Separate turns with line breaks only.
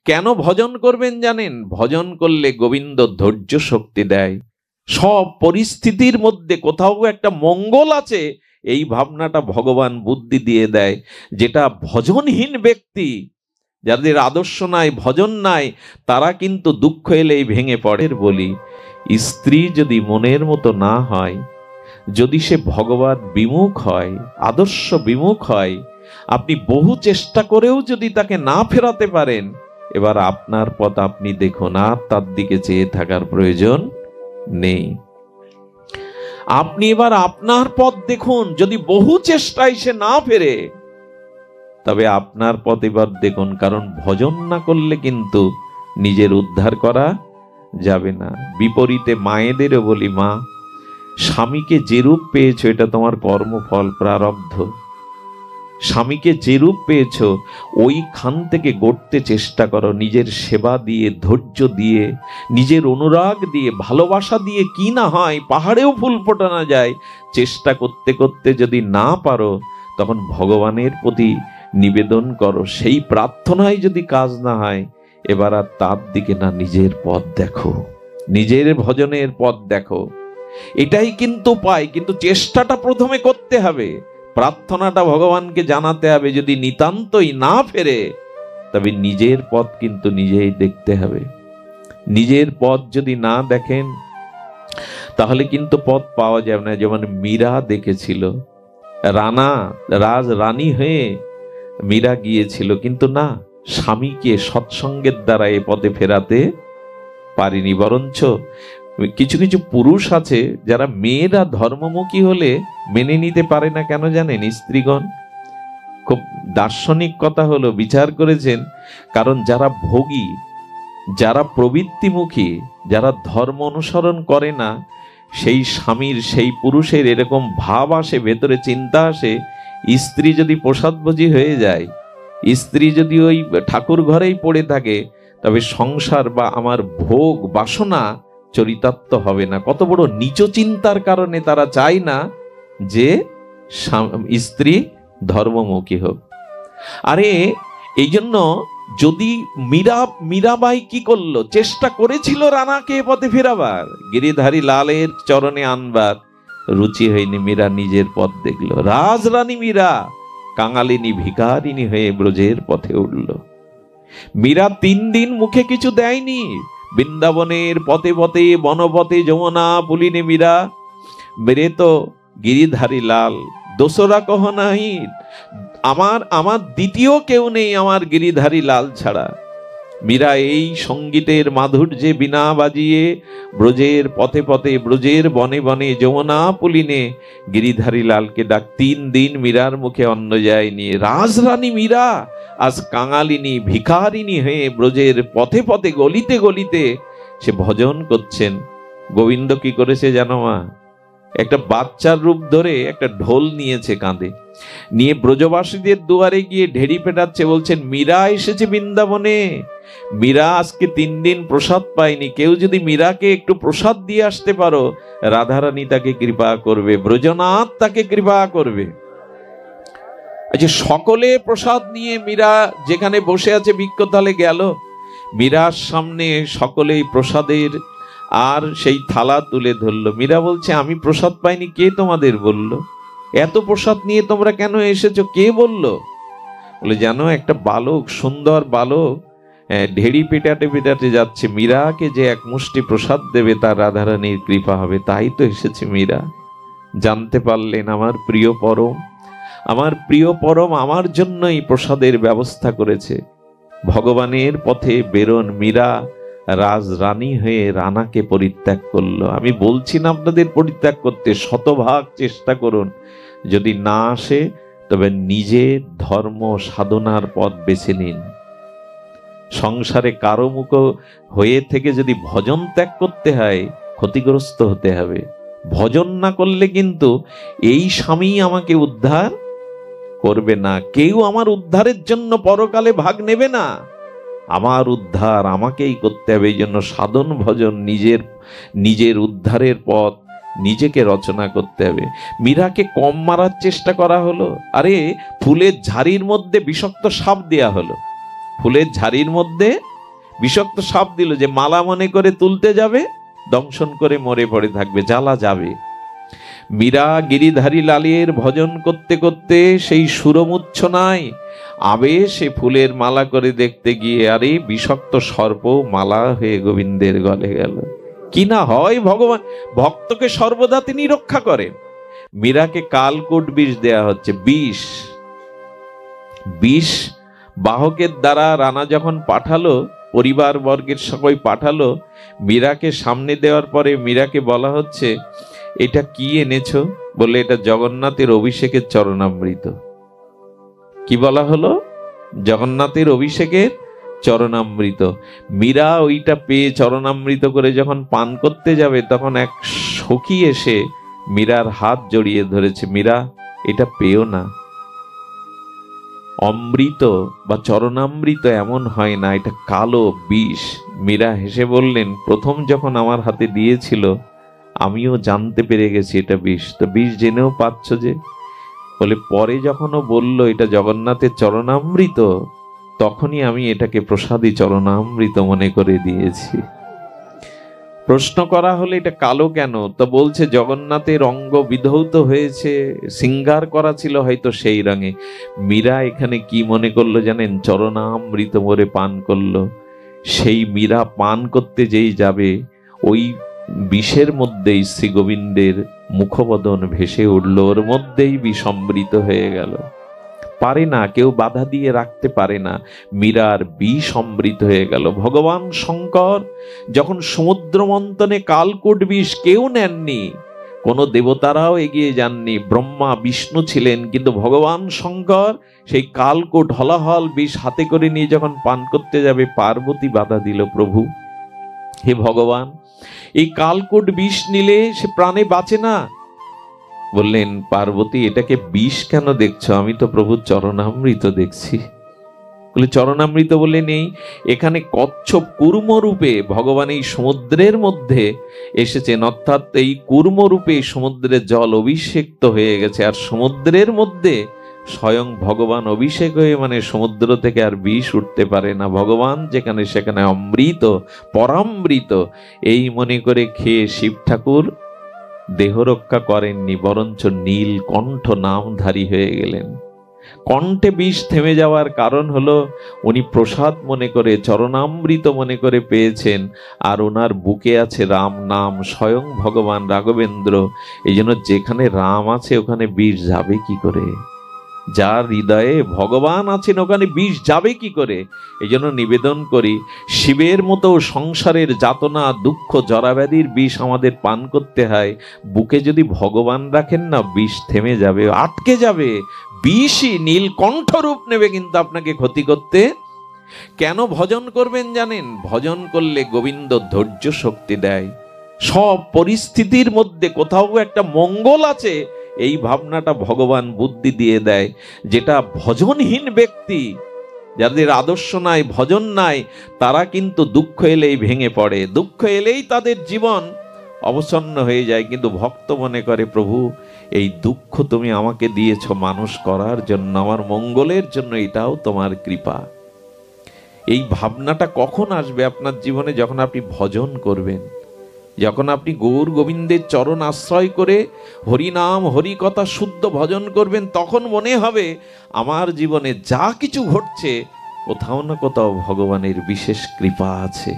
কেন ভজন করবেন জানেন? ভজন করলে গোবিন্দ ধৈর্য শক্তি দেয়। সব পরিস্থিতির মধ্যে কোথাও একটা মঙ্গল আছে, এই ভাবনাটা ভগবান বুদ্ধি দিয়ে দেয়। যেটা ভজনহীন ব্যক্তি, যাদের আদর্শ নাই, ভজন নাই, তারা কিন্তু দুঃখ এলেই ভেঙে পড়ে। বলি, স্ত্রী যদি মনের মতো না হয়, যদি সে ভগবত বিমুখ হয়, আদর্শ বিমুখ হয়, আপনি বহু চেষ্টা করেও যদি তাকে না ফেরাতে পারেন, এবার আপনার পথ আপনি দেখুন, আর তার দিকে চেয়ে থাকার প্রয়োজন নেই। আপনি এবার আপনার পথ দেখুন, যদি বহু চেষ্টায় সে না ফেরে, তবে আপনার পথ এবার দেখুন। কারণ ভজন না করলে কিন্তু নিজের উদ্ধার করা যাবে না। বিপরীতে মায়েদেরও বলি, মা, স্বামীকে যে রূপ পেয়েছো এটা তোমার কর্মফল, প্রারব্ধ। স্বামীকে যে রূপ পেয়েছ ওইখান থেকে গড়তে চেষ্টা করো, নিজের সেবা দিয়ে, ধৈর্য দিয়ে, নিজের অনুরাগ দিয়ে, ভালোবাসা দিয়ে। কি না হয়, পাহাড়েও ফুল ফোটানো যায়। চেষ্টা করতে করতে যদি না পারো, তখন ভগবানের প্রতি নিবেদন করো। সেই প্রার্থনায় যদি কাজ না হয়, এবার আর তার দিকে না, নিজের পথ দেখো, নিজের ভজনের পথ দেখো। এটাই কিন্তু উপায়। কিন্তু চেষ্টাটা প্রথমে করতে হবে, প্রার্থনাটা ভগবানকে জানাতে হবে। যদি নিতান্তই না ফেরে, তবে নিজের পথ কিন্তু নিজেই দেখতে হবে। নিজের পথ যদি না দেখেন, তাহলে কিন্তু পথ পাওয়া যাবে না। যেমন মীরা দেখেছিল, রাজ রানী হয়ে মীরা গিয়েছিল, কিন্তু না, স্বামীকে সৎসঙ্গের দ্বারা এ পথে ফেরাতে পারিনি। বরঞ্চ কিছু কিছু পুরুষ আছে যারা মেয়েরা ধর্মমুখী হলে মেনে নিতে পারে না। কেন জানেন স্ত্রীগণ? খুব দার্শনিক কথা হলো, বিচার করেছেন, কারণ যারা ভোগী, যারা প্রবৃত্তিমুখী, যারা ধর্ম অনুসরণ করে না, সেই স্বামীর, সেই পুরুষের এরকম ভাব আসে, ভেতরে চিন্তা আসে, স্ত্রী যদি প্রসাদভোজী হয়ে যায়, স্ত্রী যদি ওই ঠাকুর ঘরেই পড়ে থাকে, তবে সংসার বা আমার ভোগ বাসনা চরিতার্থ হবে না। কত বড় নিচ চিন্তার কারণে তারা চায় না যে স্ত্রী ধর্মমুখী হোক। আরে এই জন্য যদি মীরাবাই কি করলো, চেষ্টা করেছিল রানাকে পথে ফেরাবার, গিরিধারী লালের চরণে আনবার, রুচি হয়নি। মীরা নিজের পথ দেখলো। রাজরানী মীরা কাঙালিনী ভিখারিনী হয়ে ব্রজের পথে উঠল। মীরা 3 দিন মুখে কিছু দেয়নি। বৃন্দাবনের পথে পথে, বনপথে যমুনা পুলিনে মীরা, মেরে তো গিরিধারী লাল দোসরা কহ নাহি, আমার দ্বিতীয় কেউ নেই আমার গিরিধারী লাল ছাড়া। মীরা এই সঙ্গীতের মাধুর্যে বিনা বাজিয়ে ব্রজের পথে পথে, ব্রজের বনে বনে, যমুনা পুলিনে গিরিধারী লালকে ডাক। 3 দিন মীরার মুখে অন্ন যায়নি। রাজরানী মীরা আজ কাঙালিনী ভিখারিনী হয়ে ব্রজের পথে পথে, গলিতে গলিতে সে ভজন করছেন। গোবিন্দ কি করেছে জানো মা? একটা বাচ্চার রূপ ধরে একটা ঢোল নিয়েছে কাঁধে, নিয়ে ব্রজবাসীদের দুয়ারে গিয়ে ঢেড়ি পেটাচ্ছে, বলছেন, মীরা এসেছে বৃন্দাবনে। মীরা আজকে 3 দিন প্রসাদ পায়নি। কেউ যদি মীরাকে একটু প্রসাদ দিয়ে আসতে পারো, রাধারানী তাকে কৃপা করবে, ব্রজনাথ তাকে কৃপা করবে। আচ্ছা, সকলে প্রসাদ নিয়ে মীরা যেখানে বসে আছে বৃক্ষতলে গেল। মীরার সামনে সকলেই প্রসাদের আর সেই থালা তুলে ধরলো। মীরা বলছে, আমি প্রসাদ পাইনি। কে তোমাদের বলল? এত প্রসাদ নিয়ে তোমরা কেন এসেছো? কে বলল? বলে, জানো, একটা বালক, সুন্দর বালক ঢেড়ি পেটাতে পেটাতে যাচ্ছে। মীরাকে যে এক মুষ্টি প্রসাদ দেবে, তার রাধারানীর কৃপা হবে, তাই তো এসেছে মীরা। জানতে পারলেন আমার প্রিয় পরম, আমার প্রিয় পরম আমার জন্যই প্রসাদের ব্যবস্থা করেছে। ভগবানের পথে বেরোন। মীরা রাজরানী হয়ে রানাকে পরিত্যাগ করলো। আমি বলছি না আপনাদের পরিত্যাগ করতে, শতভাগ চেষ্টা করুন। যদি না আসে, তবে নিজে ধর্ম সাধনার পথ বেছে নিন। সংসারে কারো মুখ হয়ে থেকে যদি ভজন ত্যাগ করতে হয়, ক্ষতিগ্রস্ত হতে হবে। ভজন না করলে কিন্তু এই স্বামী আমাকে উদ্ধার করবে না। কেউ আমার উদ্ধারের জন্য পরকালে ভাগ নেবে না। আমার উদ্ধার আমাকেই করতে হবে। এই জন্য সাধন ভজন, নিজের উদ্ধারের পথ নিজেকে রচনা করতে হবে। মীরাকে কম মারার চেষ্টা করা হলো। আরে ফুলের ঝাড়ির মধ্যে বিষাক্ত সাপ দেয়া হলো। ফুলের ঝাড়ির মধ্যে বিষাক্ত সাপ দিল, যে মালা মনে করে তুলতে যাবে, দংশন করে মরে পড়ে থাকবে, জ্বালা যাবে। মীরা গিরিধারী লালের ভজন করতে করতে সেই সুরমূর্ছনায় আবেশে ফুলের মালা করে দেখতে গিয়ে আরে বিষাক্ত সর্প মালা হয়ে গোবিন্দের গলে গেল। কি না হয় ভগবান, ভক্তকে সর্বদা তিনি রক্ষা করেন। মীরাকে কালকূট বিষ দেয়া হচ্ছে, বিষ বাহকের দ্বারা রানা যখন পাঠালো, পরিবার বর্গের সবাই পাঠালো, মীরাকে সামনে দেওয়ার পরে মীরাকে বলা হচ্ছে, এটা কি এনেছো? বলে এটা জগন্নাথের অভিষেকের চরণামৃত। কি বলা হলো? জগন্নাথের অভিষেকের চরণামৃত। মীরা ওইটা পেয়ে চরণামৃত করে যখন পান করতে যাবে, তখন এক সখী এসে মীরার হাত জড়িয়ে ধরেছে, মীরা এটা পেও না, অমৃত বা চরণামৃত এমন হয় না, এটা কালো বিষ। মীরা হেসে বললেন, প্রথম যখন আমার হাতে দিয়েছিল আমিও জানতে পেরে গেছি এটা বিষ, তো বিষ জেনেও পাচ্ছ যে? বলে পরে যখন ও বলল এটা জগন্নাথের চরণামৃত, তখনই আমি এটাকে প্রসাদী চরণামৃত মনে করে দিয়েছি। প্রশ্ন করা হলে এটা কালো কেন, তো বলছে জগন্নাথের অঙ্গ বিধৌত হয়েছে, সিঙ্গার করা ছিল হয়তো সেই রঙে। মীরা এখানে কি মনে করলো জানেন? চরণামৃত মরে পান করলো। সেই মীরা পান করতে যেই যাবে, ওই বিষের মধ্যেই শ্রী গোবিন্দের মুখবদন ভেসে উঠল, ওর মধ্যেই বিষ অমৃত হয়ে গেল। পারে না, কেউ বাধা দিয়ে রাখতে পারে না, মীরার বিষ অমৃত হয়ে গেল। ভগবান শঙ্কর যখন সমুদ্র মন্থনে কালকূট বিষ কেউ নেননি, কোন দেবতারাও এগিয়ে যাননি, ব্রহ্মা বিষ্ণু ছিলেন, কিন্তু ভগবান শঙ্কর সেই কালকূট হলাহল বিষ হাতে করে নিয়ে যখন পান করতে যাবে, পার্বতী বাধা দিল, প্রভু হে ভগবান, এই কালকূট বিষ নিলে সে প্রাণে বাঁচে না। বললেন, পার্বতী এটাকে বিষ কেন দেখছো? আমি তো প্রভুর চরণামৃত দেখছি। বলে চরণামৃত বলে নেই, এখানে কচ্ছপ কুর্ম রূপে ভগবান এই সমুদ্রের মধ্যে এসেছেন, অর্থাৎ এই কুর্ম রূপে সমুদ্রের জল অভিষেক্ত হয়ে গেছে, আর সমুদ্রের মধ্যে স্বয়ং ভগবান অভিষেক হয়ে, মানে সমুদ্র থেকে আর বিষ উঠতে পারে না। ভগবান যেখানে সেখানে অমৃত, পরামৃত, এই মনে করে খেয়ে শিব ঠাকুর দেহ রক্ষা করেননি, বরঞ্চ নীলকণ্ঠ নামধারী হয়ে গেলেন। কণ্ঠে বিষ থেমে যাওয়ার কারণ হলো উনি প্রসাদ মনে করে, চরণামৃত মনে করে পেয়েছেন, আর ওনার বুকে আছে রাম নাম, স্বয়ং ভগবান রাঘবেন্দ্র। এই জন্য যেখানে রাম আছে ওখানে বিষ যাবে কি করে? যার হৃদয়ে ভগবান আছেন ওখানে বিষ যাবে কি করে? এই জন্য নিবেদন করি, শিবের মতো সংসারের যাতনা দুঃখ জরাব্যাধির বিষ আমাদের পান করতে হয়, বুকে যদি ভগবান রাখেন না, বিষ থেমে যাবে, আটকে যাবে। বিষই নীলকণ্ঠ রূপ নেবে কিন্তু আপনাকে ক্ষতি করতে। কেন ভজন করবেন জানেন? ভজন করলে গোবিন্দ ধৈর্য শক্তি দেয়। সব পরিস্থিতির মধ্যে কোথাও একটা মঙ্গল আছে, এই ভাবনাটা ভগবান বুদ্ধি দিয়ে দেয়। যেটা ভজনহীন ব্যক্তি, যাদের আদর্শ নাই, ভজন নাই, তারা কিন্তু দুঃখ এলেই ভেঙে পড়ে, দুঃখ এলেই তাদের জীবন অবসন্ন হয়ে যায়। কিন্তু ভক্ত মনে করে, প্রভু এই দুঃখ তুমি আমাকে দিয়েছ মানুষ করার জন্য, আমার মঙ্গলের জন্য, এটাও তোমার কৃপা। এই ভাবনাটা কখন আসবে আপনার জীবনে? যখন আপনি ভজন করবেন, যখন আপনি গৌর গোবিন্দের চরণ আশ্রয় করে হরিনাম হরি কথা শুদ্ধ ভজন করবেন, তখন মনে হবে আমার জীবনে যা কিছু ঘটছে কোথাও না কোথাও ভগবানের বিশেষ কৃপা আছে।